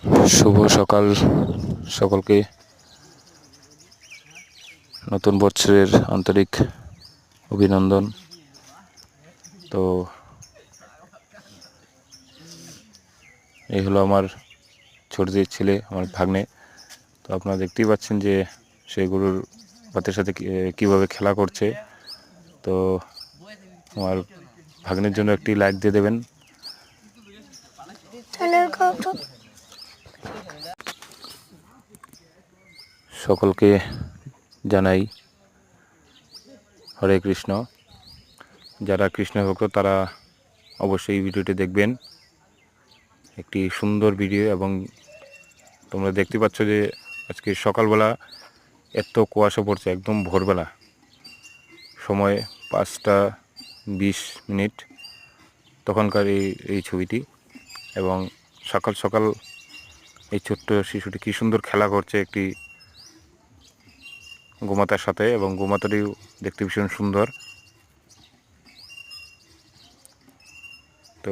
শুভ সকাল সকলকে। নতুন বছরের আন্তরিক অভিনন্দন। তো এই হলো আমার ছোটদের ছেলে, আমার ভাগ্নে। তো আপনারা দেখতেই পাচ্ছেন যে সে গরুর বাতের সাথে কীভাবে খেলা করছে। তো আমার ভাগ্নের জন্য একটি লাইক দিয়ে দেবেন। সকলকে জানাই হরে কৃষ্ণ। যারা কৃষ্ণ ভক্ত তারা অবশ্যই এই ভিডিওটি দেখবেন। একটি সুন্দর ভিডিও, এবং তোমরা দেখতে পাচ্ছ যে আজকে সকালবেলা এত কুয়াশা পড়ছে, একদম ভোরবেলা, সময় 5টা 20 তখনকার এই ছবিটি। এবং সকাল সকাল এই ছোট্ট শিশুটি কী সুন্দর খেলা করছে একটি গোমাতার সাথে, এবং গোমাতাটিও দেখতে ভীষণ সুন্দর। তো